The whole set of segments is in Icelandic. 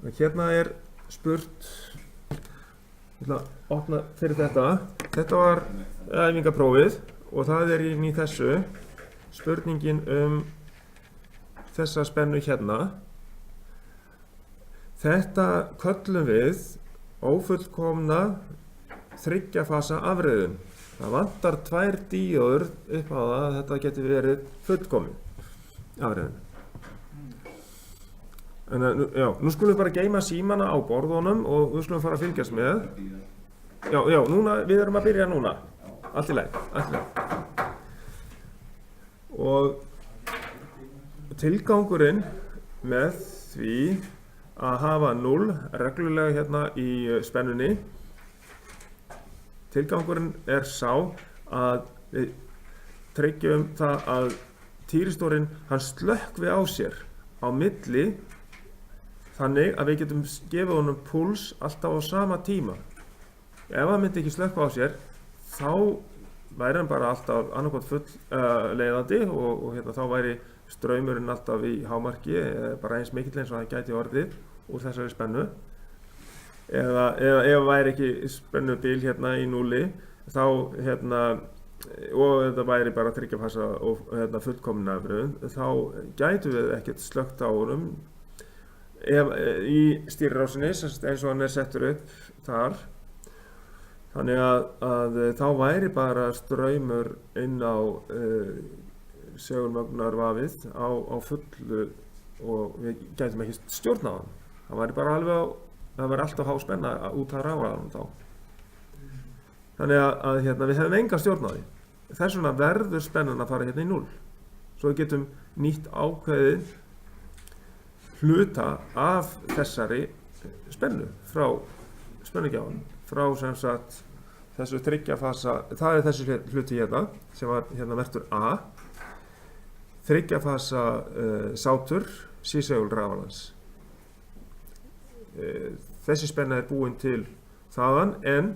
Hérna spurt, ég ætla að opna fyrir þetta. Þetta var æfingaprófið og það inn í þessu spurningin þessa spennu hérna. Þetta köllum við ófullkomna þryggjafasa afreiðun. Það vantar 2 díóður upp á það að þetta geti verið fullkomin afreiðun. Já, nú skulum við bara geyma símana á borðunum og við skulum fara að fylgjast með. Já, núna, við erum að byrja núna. Allt í lagi. Og tilgangurinn með því að hafa 0 reglulega hérna í spennunni. Tilgangurinn sá að við tryggjum það að týristorinn hann slökkvi á sér á milli þannig að við getum gefið honum púls alltaf á sama tíma. Ef hann myndi ekki slökkva á sér þá væri hann bara alltaf annarkvort full leiðandi og hérna þá væri straumurinn alltaf í hámarki, bara eins mikill eins og það gæti orðið úr þessari spennu. Eða ef væri ekki spennubil hérna í 0 þá hérna og þetta væri bara þryggjafasa og hérna fullkomin afreiðun, þá gætu við ekkert slökkt á honum í stýrirásinni eins og hann settur upp þar. Þannig að þá væri bara straumur inn á segulmögnunarvafið á fullu og við gætum ekki stjórna á hann. Það væri bara það væri alltaf há spenna út af rafhlaðanum þá. Þannig að hérna, við hefum enga stjórn á því. Þess vegna verður spennan að fara hérna í 0. Svo við getum nýtt ákveðið hluta af þessari spennu frá spennugjafanum. Frá sem sagt þessu þryggjafasa, það þessi hluti hérna sem var hérna merktur A. Þryggjafasa sátur sísegulrafalans. Þessi spenna búin til þaðan en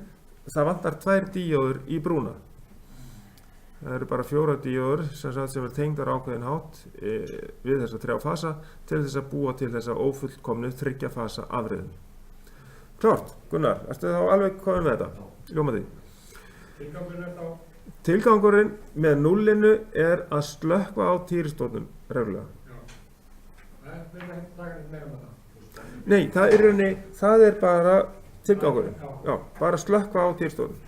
það vantar 2 díóður í brúna. Það eru bara 4 díóður sem tengdar ákveðin hátt við þessa 3 fasa til þess að búa til þessa ófullkomnu þryggjafasa afreiðun. Klárt, Gunnar, ertu þá alveg komin með þetta? Ljóma því. Tilgangurinn þá? Tilgangurinn með 0-inu að slökkva á týristornum reglulega. Já. Við erum ekki taka neitt meira með það. Nei, það bara tilgangurinn. Já, bara slökkva á týristornum.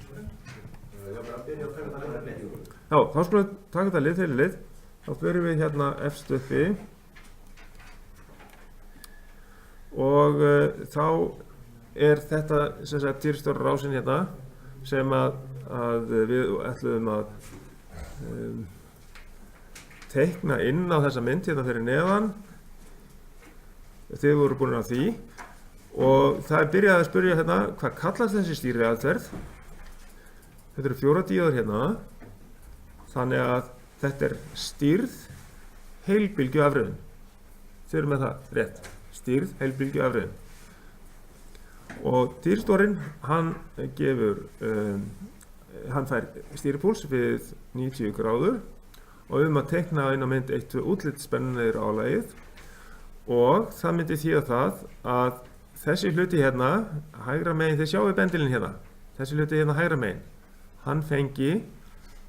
Já, þá skulum við taka þetta lið fyrir lið. Þá byrjum við hérna efst uppi. Og þá þetta sem sagt týristorrásin hérna sem að við ætluðum að teikna inn á þessa mynd hérna fyrir neðan. Þið voru búin að því og það byrjaði að spyrja hérna hvað kallast þessi stýriaðferð. Þetta eru 4 díóður hérna. Þannig að þetta stýrð heilbylgju afreiðun. Þið eru með það rétt. Stýrð heilbylgju afreiðun. Og týristorinn hann fær stýripúls við 90 gráður og að teikna inn á mynd 1-2 útlitsspennu niður á álagið og það myndi þýða það að þessi hluti hérna hægra megin, þið sjáu bendilinn hérna, þessi hluti hérna hægra megin, hann fengi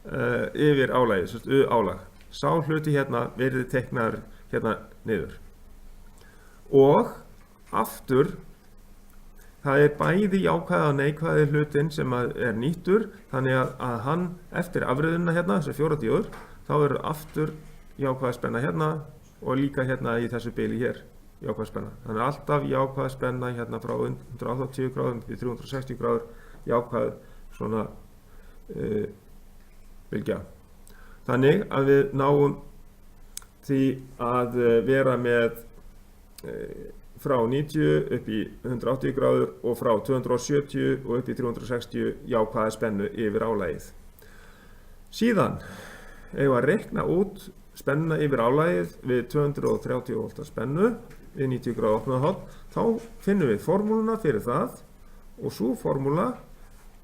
yfir álagið, álag. Sá hluti hérna verði teiknaður hérna niður. Og aftur það bæði jákvæða og neikvæði hlutinn sem nýttur, þannig að hann eftir afreiðunina hérna, þessi 4 díóður, þá verður aftur jákvæða spenna hérna og líka hérna í þessu bili hér jákvæða spenna. Þannig alltaf jákvæða spenna hérna frá 180 gráðum til 360 gráður jákvæð svona bylgja. Þannig að við náum því að vera með frá 90 upp í 180 gráður og frá 270 og upp í 360 jákvæða spennu yfir álagið. Síðan eigum við að reikna út spennuna yfir álagið við 230 volta spennu við 90 gráða opnunarhátt. Þá finnum við formúluna fyrir það og sú formúla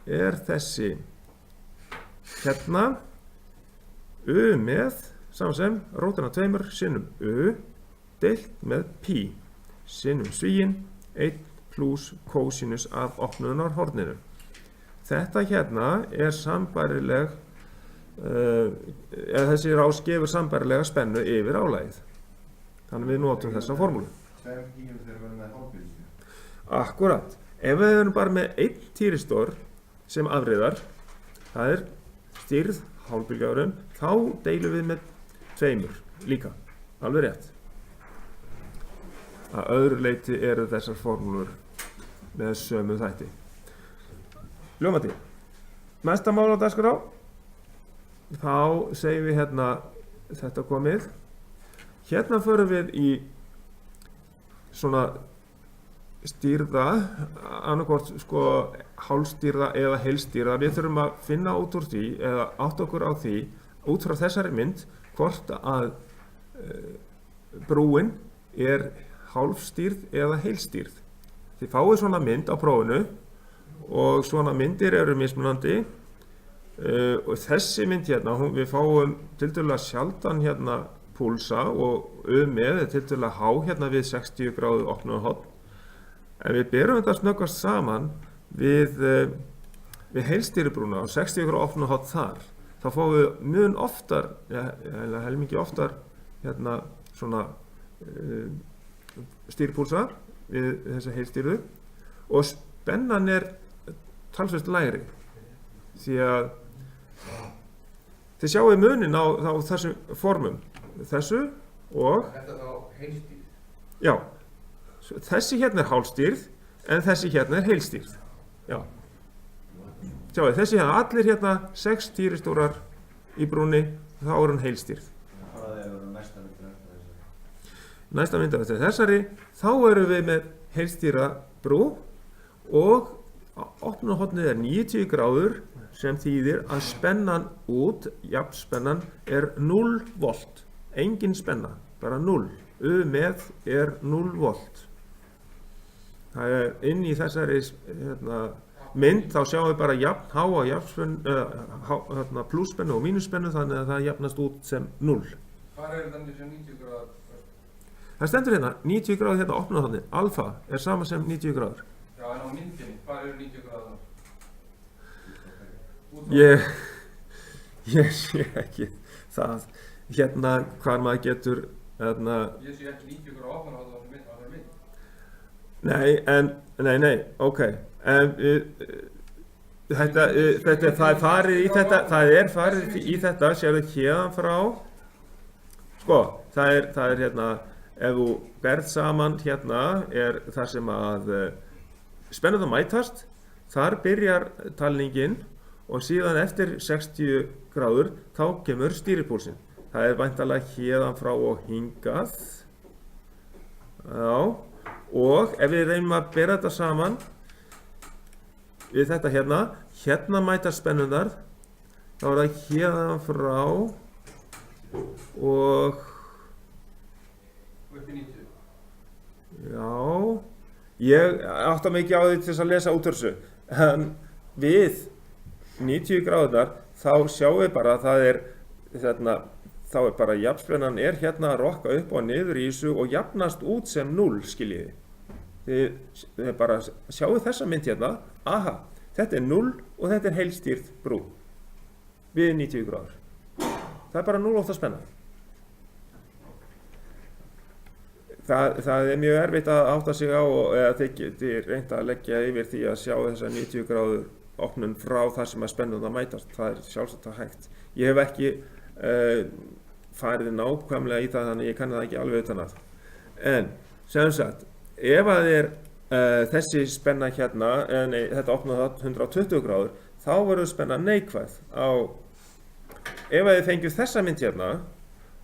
þessi hérna U með saman sem rótina 2 sinnum U deilt með pi sinnum svíinn 1 pluss kósinus af opnunarhorninu. Þetta hérna er sambærileg, þessi rás gefur sambærilega spennu yfir álagið. Þannig við notum þessa formúlu. Akkurat. Ef við erum bara með einn týristor sem afriðar, það er stýrð hálfbylgjuárun, þá deilum við með tveimur líka. Alveg rétt. Að öðru leyti eru þessar formúlur með sömu þætti. Ljómandi. Næsta mál á dagskrá. Þá segjum við hérna þetta komið. Hérna förum við í svona stýrða, annarkvort sko hálfstýrða eða heilstýrða. Við þurfum að finna út úr því eða átta okkur á því út frá þessari mynd hvort að brúin er hálfstýrð eða heilstýrð. Þið fáið svona mynd á prófinu og svona myndir eru mismunandi og þessi mynd hérna, við fáum tiltölulega sjaldan hérna púlsa og með er tiltölulega há hérna við 60 gráðu opnunarhorn. En við berum þetta snöggvast saman við heilstýribrúna og 60 gráðu opnunarhorn þar. Þá fáum við mun oftar, helmingi oftar hérna svona stýripúlsa við þessa heilstýrðu og spennan er talsvert lægri því að þið sjáu munin á þessum formum, þessu og Þetta þá heilstýrð? Já, þessi hérna er hálfstýrð en þessi hérna er heilstýrð. Já. Sjáu, þessi hérna, allir hérna 6 týristórar í brúnni, þá er hann heilstýrð. Það er næsta myndir eftir þessari. Næsta mynd eftir þessari, þá erum við með heilstýrða brú og opnunarhornið er 90 gráður sem þýðir að spennan út, jafnspennan, er 0 volt. Engin spenna, bara 0. Með er 0 volt. Það er inn í þessari mynd, þá sjáum við bara jafn háa plussspennu og mínusspennu þannig að það jafnast út sem 0. Hvað er þetta sem 90 gráður? Það stendur hérna, 90 gráður hérna opnunarhornið. Alfa er sama sem 90 gráður. Já, en á myndinni, hvað eru 90 gráður? Ég sé ekki það hérna hvað maður getur Ég sé ekki 90 gráður opnunarhorn á þessari mynd. Nei, ok. Það er farið í þetta, sérðu hérðan frá, sko, það er hérna, ef þú berð saman hérna er það sem að spennurnar mætast, þar byrjar talningin og síðan eftir 60 gráður þá kemur stýripúlsinn. Það er væntanlega hérðan frá og hingað. Já, og ef við reynum að bera þetta saman við þetta hérna mætast spennurnar, þá er það hérðan frá og Upp í 90. já, ég átta mig ekki á því til þess að lesa út úr þessu, en við 90 gráðunar þá sjáum við bara að það er þá er bara jafnspennan er hérna að rokka upp og niður í þessu og jafnast út sem 0, skiljiði. Þið bara sjáu þessa mynd hérna, aha, þetta er 0 og þetta er heilstýrð brú við 90 gráður. Það er bara 0 ótt að spenna. Það er mjög erfitt að átta sig á eða þið getið reynt að leggja yfir því að sjá þessa 90 gráður opnun frá þar sem að spennurnar mætast. Það er sjálfsagt að hægt. Ég hef ekki farið nákvæmlega í það, þannig ég kann það ekki alveg utan að. En sem sagt, ef að þessi spenna hérna, þetta opnar 120 gráður, þá verður spenna neikvæð ef að þið fengjum þessa mynd hérna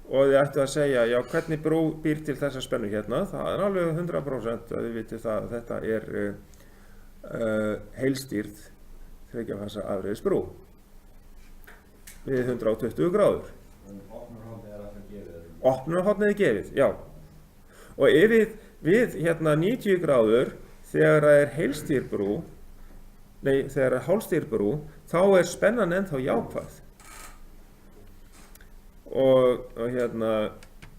og þið ættu að segja, já, hvernig brú býr til þessa spennu hérna, það er alveg 100% að þið vitið það að þetta er heilstýrð þriggja-fasa afreiðisbrú við 120 gráður. Opnunarhornið er alltaf gefið? Opnunarhornið er gefið, já. Og ef við hérna 90 gráður, þegar það er heilstýrð brú, þegar það er hálfstýrð brú, þá er spennan ennþá jákvæð. Og hérna,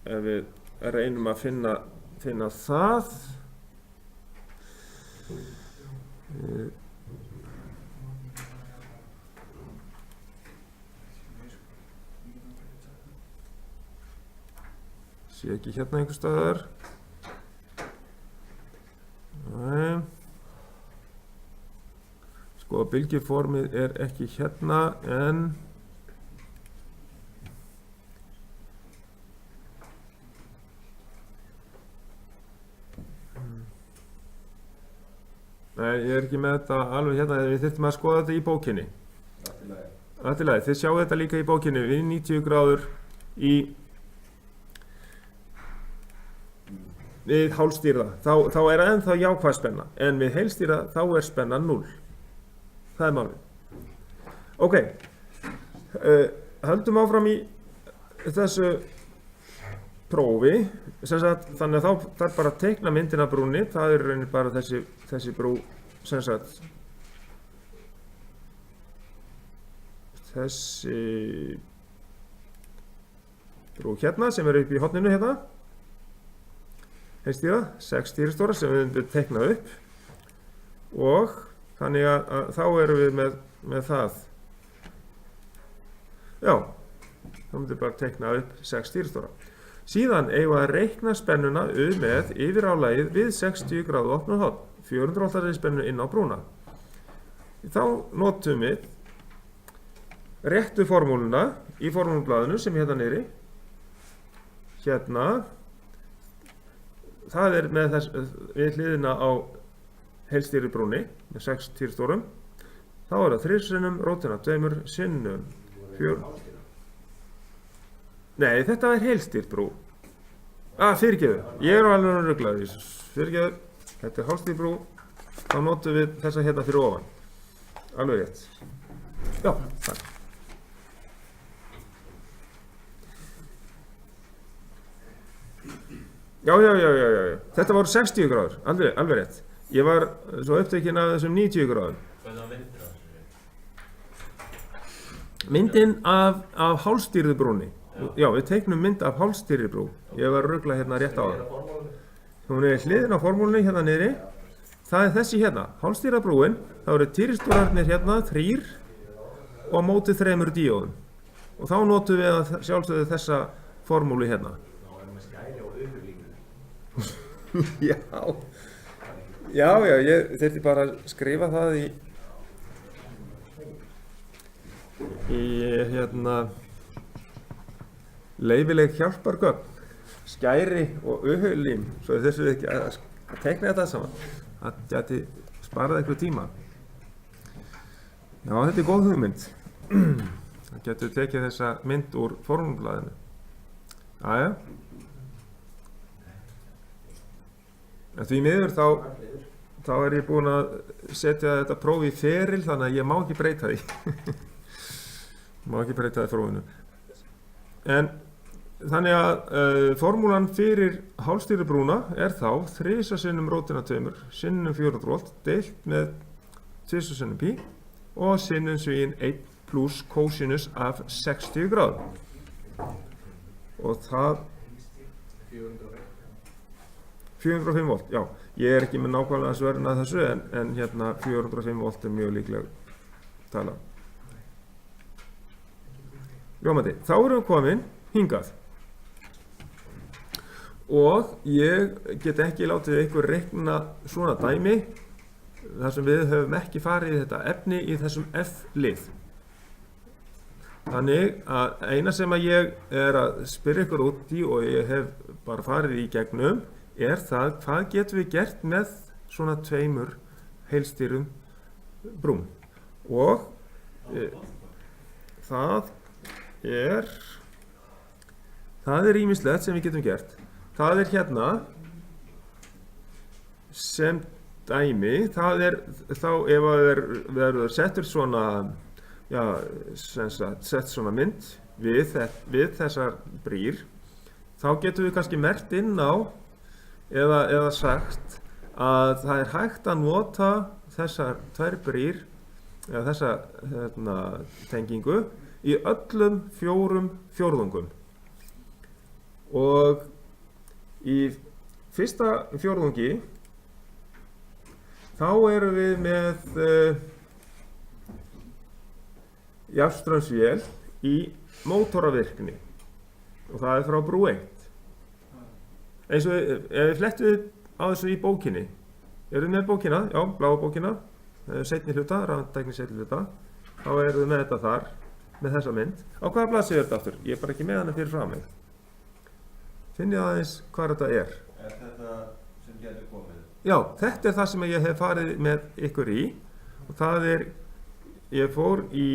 ef við reynum að finna það, Sé ekki hérna einhvers staðar. Nei. Sko, bylgjuformið er ekki hérna, en nei, ég er ekki með þetta alveg hérna, við þurfum að skoða þetta í bókinni. Allt í lagi, þið sjáu þetta líka í bókinni, við 90 gráður við hálfstýrða, þá er ennþá jákvæð spenna, en við heilstýrða þá er spenna 0. Það er málið. Ok, höldum áfram í þessu prófi, sem sagt, þannig að þá þarf bara að teikna myndina af brúnni, það er raunin bara þessi brú, sem sagt, þessi brú hérna sem er upp í horninu hérna, heilstýrða, 6 stýristórar sem við myndum teikna upp og þannig að þá erum við með það. Já, þá myndum við bara teikna upp 6 stýristórar. Síðan eigum við að reikna spennuna með yfirálagið við 60 gráðu opnu horn, 400 V spennu inn á brúna. Þá notum við réttu formúluna í formúlublaðinu sem er hérna niðri. Hérna. Það er með við hliðina á heilstýrðu brúnni með 6 stýristórum. Þá er það 3 sinnum rótina 2 sinnum 4. Nei, þetta er heilstýrð brú. Fyrirgeðu, ég er alveg ruglaður í þessu. Fyrirgeðu, þetta er hálfstýrð brú. Þá notum við þessa hérna fyrir ofan. Alveg rétt. Já, takk. Já. Þetta voru 60 gráður, alveg rétt. Ég var svo upptekinn af þessum 90 gráðum. Hvað var myndin af þessu? Myndin af hálfstýrðu brúnni. Já, við teiknum mynd af hálfstýrðu brú. Ég var að rugla hérna rétt á það. Hún er hliðin á formúlunni hérna niðri. Það er þessi hérna, hálfstýrða brúin. Það eru týristórarnir hérna, 3 og á móti 3 díóðum. Og þá notum við að sjálfsögðu þessa formúlu hérna. Já, ég þurfti bara að skrifa það í hérna leyfileg hjálpargögn, skæri og uhulím, svo þurfum við ekki að teikna þetta saman. Það gæti sparað eitthvað tíma. Já, þetta er góð hugmynd. Það getur tekið þessa mynd úr formúlublaðinu. Jæja. En því miður þá er ég búinn að setja þetta próf í feril, þannig að ég má ekki breyta því. Má ekki breyta því prófinu. En þannig að formúlan fyrir hálfstýrðu brúna er þá 3 sinnum rótina 2 sinnum 400 volt deilt með 2 sinnum pi og sinnum svíinn 1 pluss kósinus af 60 gráðum. Og það 405 volt, já, ég er ekki með nákvæmlega svörin að þessu en hérna 405 volt er mjög líkleg tala. Ljómandi, þá erum við komin hingað og ég get ekki látið ykkur reikna svona dæmi þar sem við höfum ekki farið í þetta efni í þessum F-lið. Þannig að eina sem að ég er að spyrja ykkur út í og ég hef bara farið í gegnum er það hvað getum við gert með svona 2 heilstýrðum brúm. Og það er ýmislegt sem við getum gert. Það er hérna sem dæmi, það er þá ef að verður settur svona, já, sett svona mynd við þessar brýr, þá getum við kannski merkt inn á eða sagt að það er hægt að nota þessar 2 brýr eða þessa tengingu í öllum 4 fjórðungum. Og í fyrsta fjórðungi þá erum við með jafnströmsvél í mótoravirkni og það er frá brú 1. Eins og ef við flettum á þessu í bókinni, erum við með bókina, já, bláa bókina, seinni hluta, rafmagntækni seinni hluta, þá erum við með þetta þar, með þessa mynd. Á hvaða blaðsíðu er þetta aftur? Ég er bara ekki með hana fyrir frá mig. Finnið aðeins hvað þetta er. Er þetta sem getur komið? Já, þetta er það sem ég hef farið með ykkur í og það er, ég fór í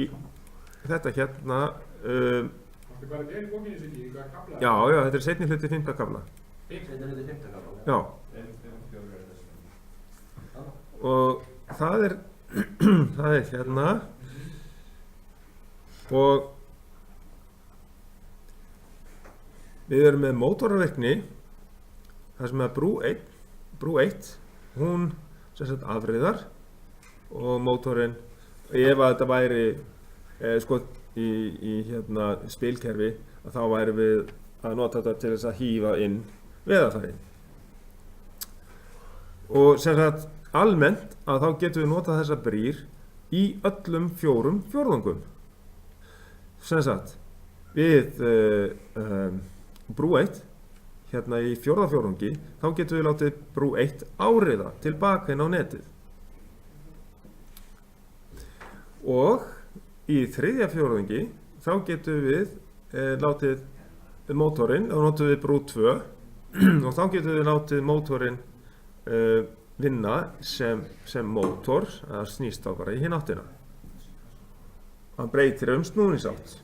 þetta hérna, Þetta er bara til bókinni sem ekki, hvað kafla? já, þetta er seinni hluti 5. kafla. Þetta er þetta 15 kafla. Já, Fjórir er þessu. og það er, það er hérna og við erum með mótoravirkni þar sem er brú 1, hún sem sagt afriðar og mótorinn, ef að þetta væri sko í hérna spilkerfi, að þá væri við að nota þetta til þess að hífa inn veðarfæri. Og sem sagt almennt að þá getum við notað þessa brýr í öllum 4 fjórðungum. Sem sagt við brú 1 hérna í 4. fjórðungi, þá getum við látið brú 1 áriða tilbaka inn á netið. Og í 3. fjórðungi þá getum við látið mótorinn, þá notum við brú 2 og þá getum við látið mótorinn vinna sem mótor, það snýst þá bara í hinn áttina. Hann breytir snúningsátt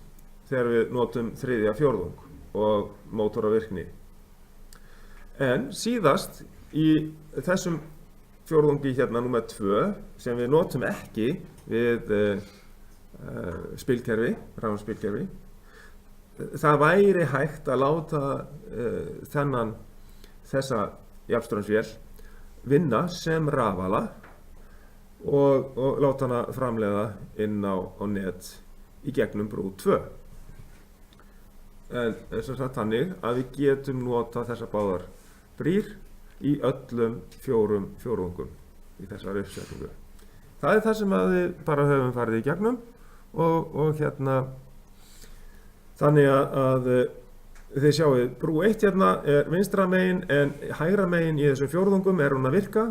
þegar við notum 3. fjórðung og mótoravirkni. En síðast í þessum fjórðungi hérna númer 2 sem við notum ekki við spilkerfi, rafmagnsspilkerfi, það væri hægt að láta þessa jafnströmsvél vinna sem rafala og láta hana framleiða inn á net í gegnum brú 2. En sem sagt þannig að við getum notað þessar báðar brýr í öllum 4 fjórðungum í þessari uppsetningu. Það er það sem að við bara höfum farið í gegnum og hérna þannig að þið sjáið brú 1 hérna er vinstra megin en hægra megin í þessum fjórðungum er hún að virka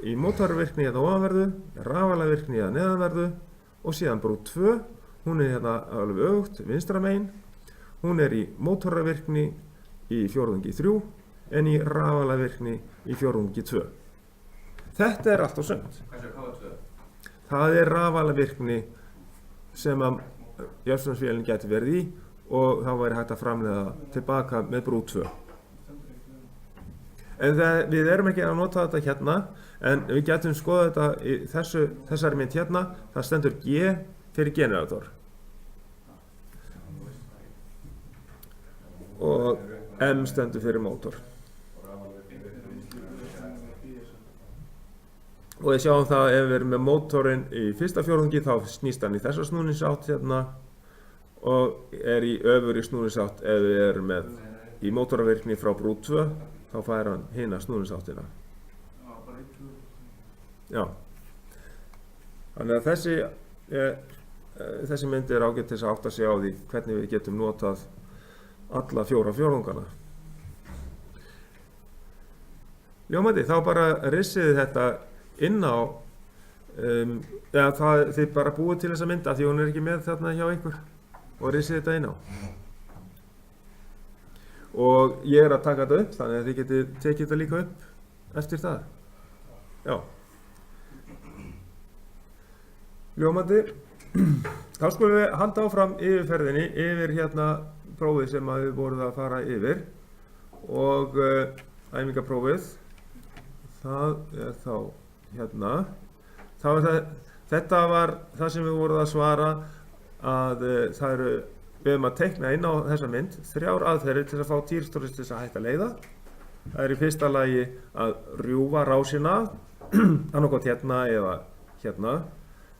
í mótorvirkni eða ofanverðu, rafalavirkni eða neðanverðu og síðan brú 2, hún er hérna alveg öfugt, vinstra megin, hún er í mótorvirkni í fjórðungi 3 en í rafalavirkni í fjórðungi 2. Þetta er allt á sönd. Hvað er K2? Það er rafalavirkni sem að jafnströmsvélin geti verið í og þá væri hægt að framleiða tilbaka með brú 2. En við erum ekki að nota þetta hérna, en við getum skoða þetta í þessari mynd hérna, það stendur G fyrir generator. Og M stendur fyrir mótor. Og við sjáum það ef við erum með mótorinn í 1. fjórðungi þá snýst hann í þessa snúningsátt hérna og er í öfugri snúningsátt ef við erum með í mótoravirkni frá brú 2 þá fær hann hina snúningsáttina. Já. Þannig að þessi mynd er ágætt til að átta sig á því hvernig við getum notað alla 4 fjórðungana. Ljómandi, þá bara rissið þetta inn á þið bara búið til þessa mynd af því hún er ekki með þarna hjá ykkur og rissið þetta inn á. Og ég er að taka þetta upp þannig að þið getið tekið þetta líka upp eftir það. Já. Ljómandi. Þá skulum við halda áfram yfirferðinni yfir hérna prófið sem við vorum að fara yfir og æfingaprófið. Það er þá hérna. Þetta var það sem við vorum að svara að við höfum að teikna inn á þessa mynd 3 aðferðir til að fá týristórið til þess að hætta leiða. Það er í fyrsta lagi að rjúfa rásina, annarkot hérna eða hérna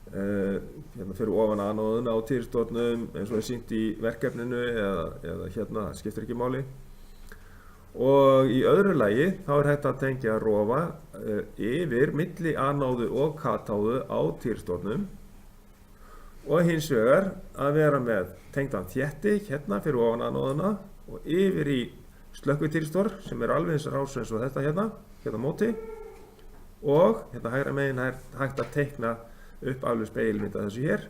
fyrir ofan anóðuna á týristórnum eins og er sýnt í verkefninu eða hérna, það skiptir ekki máli. og í öðru lagi þá er hægt að tengja rofa yfir milli anóðu og katóðu á týristornum og hins vegar að vera með tengdan þétti hérna fyrir ofan anóðuna og yfir í slökkvitýristor sem er alveg eins rás eins og þetta hérna móti og hérna hægra megin er hægt að teikna upp alveg spegilmynd af þessu hér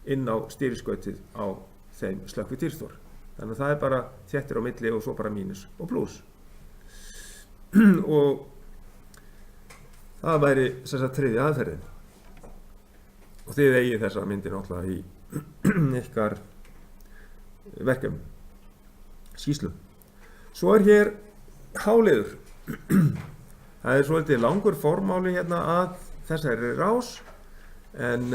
inn á stýriskautið á þeim slökkvitýristor. Þannig að það er bara þéttir á milli og svo bara mínus og plús. Og það væri sem sagt þriðja aðferðin. Og þið eigið þessa myndir náttúrulega í ykkar verkefnum, skýrslum. Svo er hér háliður. Það er svolítið langur formáli hérna að þessari rás en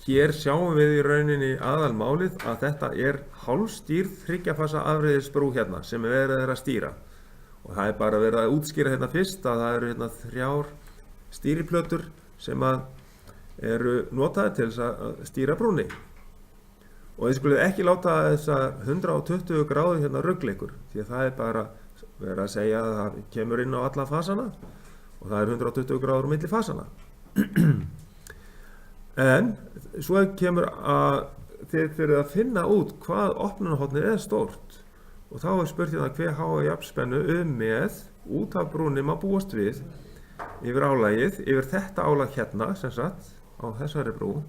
hér sjáum við í rauninni aðalmálið að þetta er hálfstýrð þryggjafasa afreiðisbrú hérna sem verið er að stýra. Og það er bara verið að útskýra hérna fyrst að það eru hérna 3 stýriplötur sem að eru notaði til þess að stýra brúnni. Og þið skulið ekki láta þessa 120 gráðu hérna ruggleikur því að það er bara verið að segja að það kemur inn á alla fasana og það er 120 gráður á milli fasana. En svo kemur að þið þurfið að finna út hvað opnunarhornið er stórt og þá er spurt hérna hve háa jafnspennu með út af brúnni má búast við yfir álagið, yfir þetta álag hérna sem sagt á þessari brú.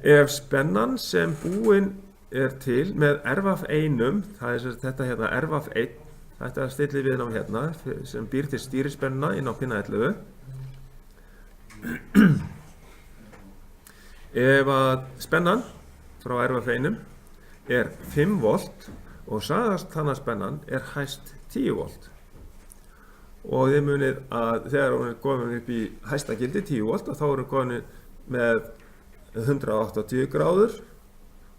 Ef spennan sem búin er til með RVF1, það er þetta hérna RVF1, þetta er stillið viðnám hérna sem býr til stýrispennuna inn á pinna 11. Ef að spennan frá RVF1 er 5 volt og sagaspannan er hæst 10 volt. Og þið munið að þegar hún er komin upp í hæsta gildi 10 volt og þá er hún komin með 180 gráður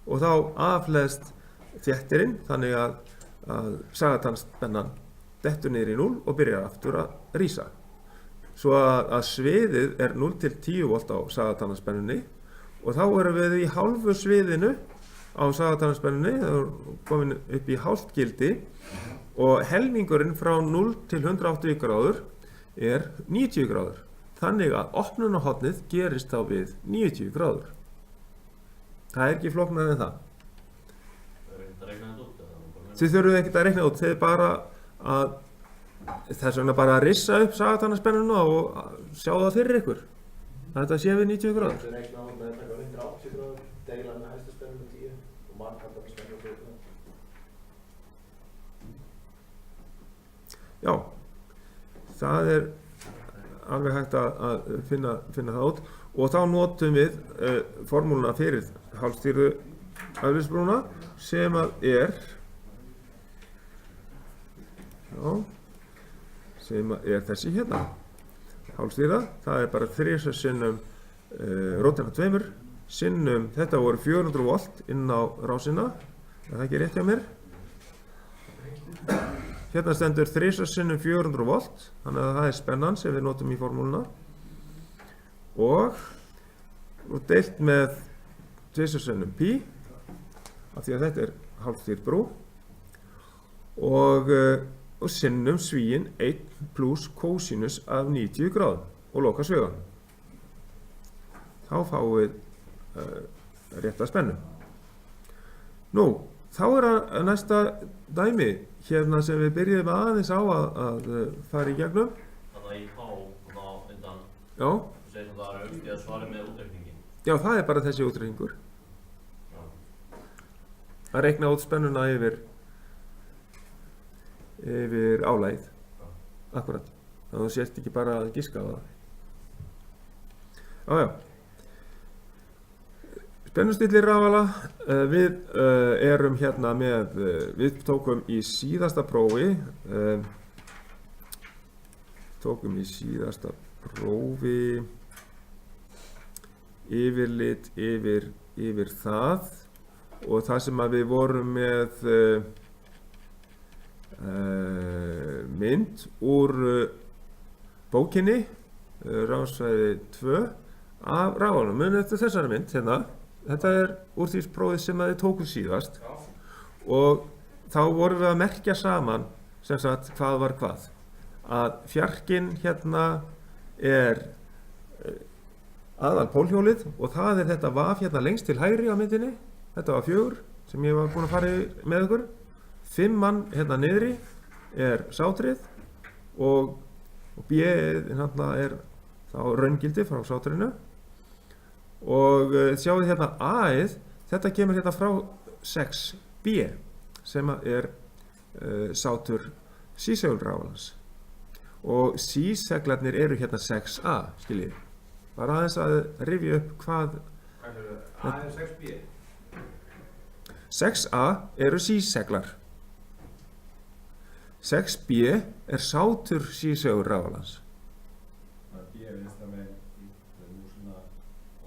og þá afleðst þéttirinn þannig að sagatannsspennan dettur niður í 0 og byrjar aftur að rísa. Svo að sviðið er 0 til 10 volt á sagatannasspennunni og þá erum við í hálfu sviðinu á sagatannasspennunni, það er komin upp í hálft gildi og helmingurinn frá 0 til 180 gráður er 90 gráður. Þannig að opnunarhornið gerist þá við 90 gráður. Það er ekki flóknara en það. Þið þurfum ekkert að reikna út, þið bara að þess vegna bara að rissa upp sagatannasspennuna og sjá það fyrir ykkur. Þetta sé við 90 gráður. Þetta er reikna út með taka 180 gráður, deila með hæstu spennu með 10 og markhaldan spennu með 14. Já, það er alveg hægt að finna það út og þá notum við formúluna fyrir hálfstýrðu afleiðisbrúna sem að er þessi hérna. Hálfstýrða, það er bara 3 sinnum rótina 2 sinnum, þetta voru 400 volt inn á rásina, er það ekki rétt hjá mér? Hérna stendur 3 sinnum 400 volt, þannig að það er spennan sem við notum í formúluna og deilt með 2 sinnum pi af því að þetta er hálfstýrð brú og sinnum svíinn 1 pluss kósinus af 90 gráðum og loka sveganum. Þá fáum við rétta spennu. Nú, þá er að næsta dæmi hérna sem við byrjuðum aðeins á að fara í gegnum. Þannig í há og þá undan. Já. Þú segir að það er aukt í að svara með útreikningin. Já, það er bara þessi útreikningur. Já. Að reikna út spennuna yfir álagið. Já. Akkurat. Þannig að þú sést ekki bara að giska á það. Já. Spennustillir rafala, við erum hérna með, við tókum í síðasta prófi, yfirlit yfir það og það sem að við vorum með mynd úr bókinni, rafsvæði 2 af rafalunum, munið eftir þessari mynd hérna. Þetta er úr því prófið sem þið tókuð síðast og þá vorum við að merkja saman sem sagt hvað var hvað. Að fjarkinn hérna er aðal pólhjólið og það er þetta vaf hérna lengst til hægri á myndinni. Þetta var 4 sem ég var búinn að fara með ykkur. 5 mann hérna niðri er sátrið og B hérna er þá raungildi frá sátrinu. Og sjáu hérna A-ið, þetta kemur hérna frá 6B sem er sátur sísegulrafalans. Og síseglarnir eru hérna 6A, skiljið. Bara aðeins að rifja upp hvað... A er 6B. 6A eru síseglar. 6B er sátur sísegulrafalans. B er vinstra megin með músina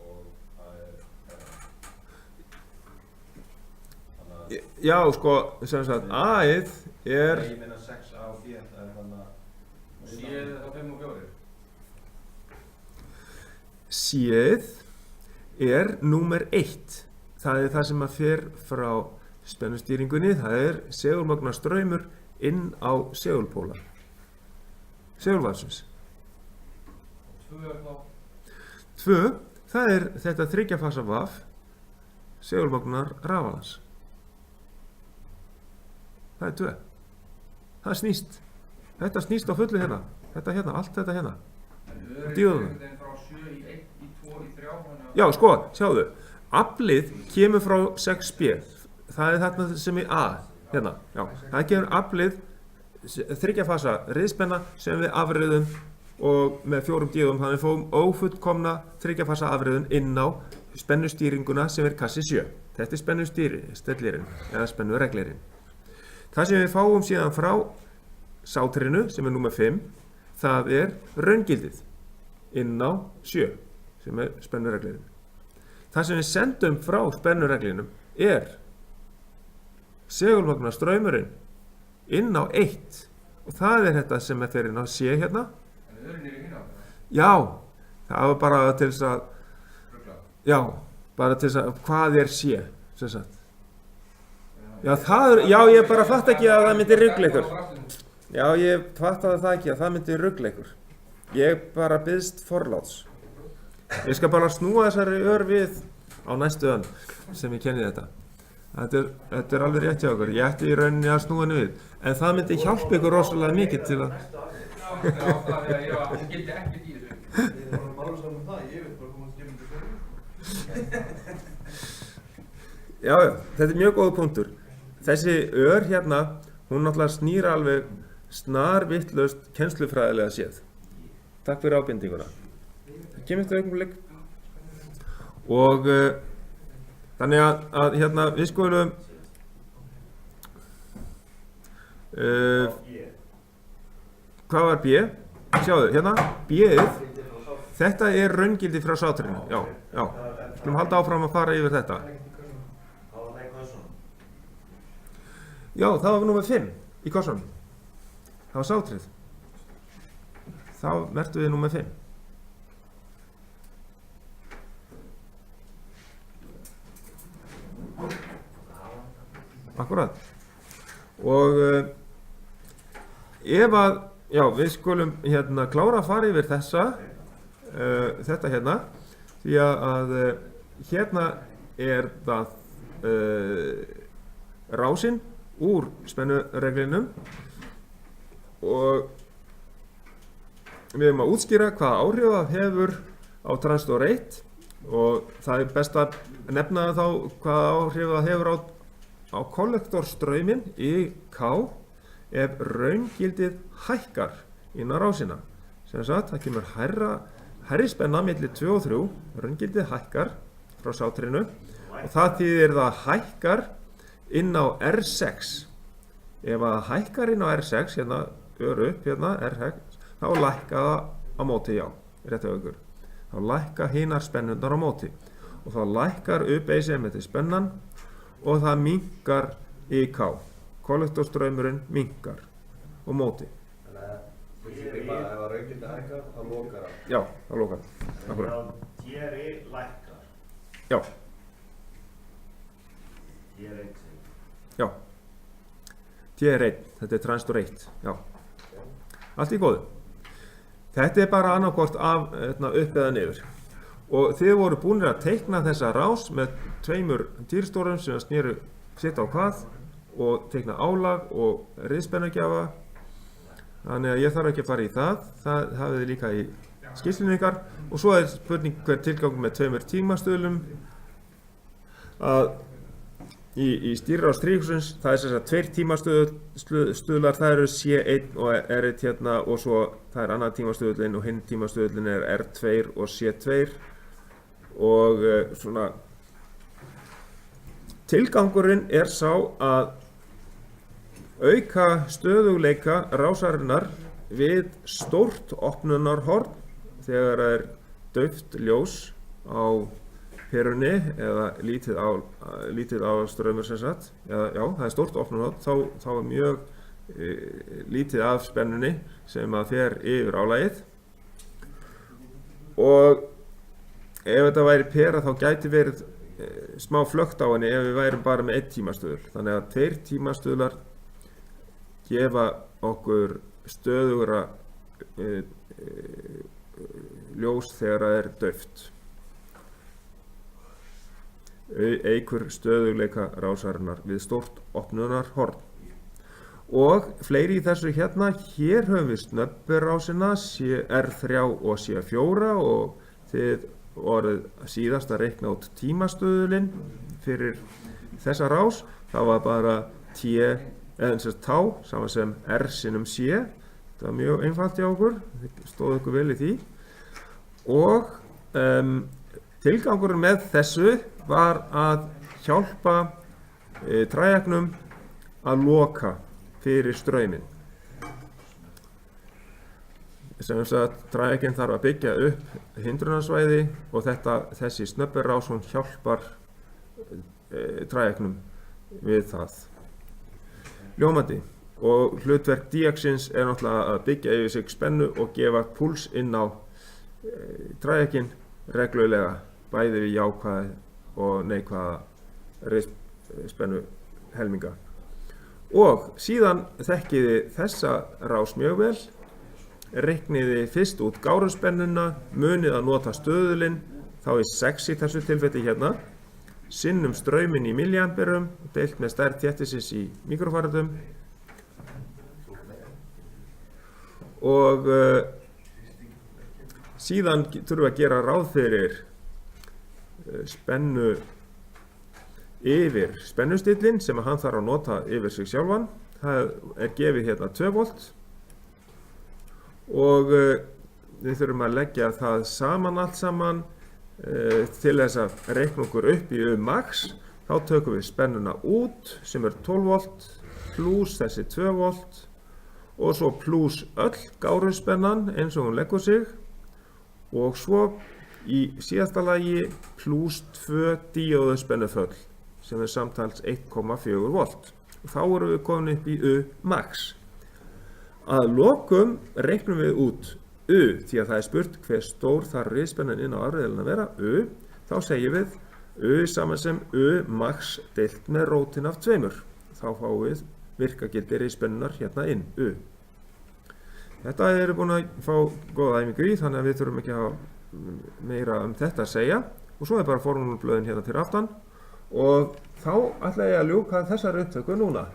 og A er Já, sko, sem sagt, A-ið er... Ég meina 6A og B, það er þannig að C er þá 5 og 4. C-ið er númer 1. Það er það sem að fer frá spennustýringunni, það er segulmagnastraumur inn á segulpóla. Segulvarsins. 2 er þá 2, það er þetta 3 fasa vaf, segulmagnar rafalans. Það er 2. Það snýst. Þetta snýst á fullu hérna. Þetta hérna, allt þetta hérna. Díóðuna. frá 7 í 1, í 2, í 3 Já, sko, sjáðu. Aflið kemur frá 6B. Það er þarna sem í A. Hérna, já. Það kemur aflið 3 fasa riðspenna sem við afriðum og með 4 díóðum þannig fóum ófullkomna 3 fasa afriðun inn á spennustýringuna sem er kassi 7. Þetta er spennustýrillirinn eða spennureglirinn. Það sem við fáum síðan frá sátrinu sem er númer 5, það er raungildið inn á 7 sem er spennureglirinn. Það sem við sendum frá spennureglinum er segulmagnastraumurinn inn á 1 og það er þetta sem er fyrir inn á C hérna. En öðrun er í hinn á það. Já, það var bara til þess að, Rugla. já, bara til þess að hvað er C, sem sagt. Já, það er, já, ég bara fatt ekki að það myndi rugla ykkur. Já, ég fattaði það ekki að það myndi rugla ykkur. Ég bara biðst forláts. Ég skal bara snúa þessari ör við á næstu önn sem ég kenni þetta. Þetta er alveg rétt hjá okkur. Ég ætti í rauninni að snúa henni við. En það myndi hjálpa ykkur rosalega mikið til að... Já, það er ég skildi ekkert í þessu. Ég er bara mála saman það, ég veit bara hvað skilum þetta. Já, þetta er mjög góð punktur. Þessi ör hérna, hún náttúrulega snýr alveg snarvitlaust kennslufræðilega séð. Takk fyrir ábendinguna. Það kemur þetta augnablik. Og þannig að hérna við skulum hvað var B? Sjáðu, hérna, B-ið, þetta er raungildi frá sátrinu. Já, já. Skulum halda áfram að fara yfir þetta. Já, það var númer 5 í kossunum. Það var sátrið. Þá merktum við númer 5. Akkurat. Og ef að, já, við skulum hérna klára að fara yfir þetta hérna, því að hérna er það rásinn úr spennureglinum og við erum að útskýra hvaða áhrif það hefur á transistor 1 og það er best að nefna þá hvaða áhrif það hefur á kollektorstraumin í K ef raungildið hækkar inn á rásina. Sem sagt, það kemur hærri spenna milli 2 og 3, raungildið hækkar frá sátrinu og það þýðir það hækkar inn á R6. Ef það hækkar inn á R6, hérna upp, hérna R6, þá lækka það á móti, já, rétt af ykkur. Þá lækka hinar spennundar á móti og þá lækkar upp ECM-ið spennan og það minnkar IK. Kollektorstraumurinn minnkar á móti. Þannig að það er bara ef að raungildi hækkar, þá lokar það. Já, þá lokar það. Akkurat. GRI lækkar. Já. GRI. Já. TR1, þetta er transistor 1, já. Allt í góðu. Þetta er bara annarkvort af upp eða niður. Og þið voru búinir að teikna þessa rás með tveimur týristórum sem snéru sitt á hvað og teikna álag og riðspennugjafa. Þannig að ég þarf ekki að fara í það. Það hafið þið líka í skýrslunni ykkar. Og svo er spurning hver tilgangur með tveimur tímastuðlum. Að í stýrirás þríhjómsins, það er sem sagt 2 tímastuðlar, það eru C1 og R1 hérna og svo það er annar tímastuðlinn og hinn tímastuðlinn er R2 og C2 og svona tilgangurinn er sá að auka stöðugleika rásarinnar við stórt opnunarhorn þegar það er dauft ljós á perunni eða lítið ástraumur sem sagt, já, það er stórt opnunarhorn, þá er mjög lítið af spennunni sem að fer yfir álagið og ef þetta væri pera þá gæti verið smá flökt á henni ef við værum bara með 1 tímastuðul, þannig að 2 tímastuðlar gefa okkur stöðugra ljós þegar það er dauft. Eykur stöðugleika rásarinnar við stórt opnunarhorn. Og fleiri í þessu hérna, hér höfum við snöppurrásina R3 og C4 og þið voruð síðast að reikna út tímastuðulinn fyrir þessa rás. Það var bara tá, saman sem R sinnum C. Það var mjög einfalt hjá okkur, þið stóðu ykkur vel í því. Og tilgangurinn með þessu var að hjálpa træjaknum að loka fyrir strauminn. Sem sagt, træjakinn þarf að byggja upp hindrunarsvæði og þessi snöppurrás hún hjálpar træjaknum við það. Ljómandi. Og hlutverk díaksins er náttúrulega að byggja yfir sig spennu og gefa púls inn á træjakinn reglulega, bæði við jákvæða og neikvæða spennu helminga. Og síðan þekkiði þessa rás mjög vel, reikniði fyrst út gáruspennuna, munið að nota stöðulinn, þá er 6 í þessu tilfelli hérna, sinnum strauminn í milliamperum, deilt með stærð þéttisins í mikrofaratum og síðan þurfum við að gera ráð fyrir spennu yfir spennustillinn sem hann þarf að nota yfir sig sjálfan. Það er gefið hérna 2 volt og við þurfum að leggja það saman allt saman til þess að reikna okkur upp í max. Þá tökum við spennuna út sem er 12 volt pluss þessi 2 volt og svo pluss öll gáruspennan eins og hún leggur sig og svo í síðasta lagi pluss 2 díóðuspennuföll sem er samtals 1,4 volt. Og þá erum við komin upp í max. Að lokum reiknum við út því að það er spurt hver stór þarf riðspennan inn á afreiðilinn að vera þá segjum við saman sem max deilt með rótin af 2. Þá fáum við virkagildi riðspennunar hérna inn Þetta eru búin að fá góða æfingu í, þannig að við þurfum ekki að hafa meira þetta að segja og svo er bara formúlublöðin hérna til aftan og þá ætla ég að ljúka þessari upptöku núna.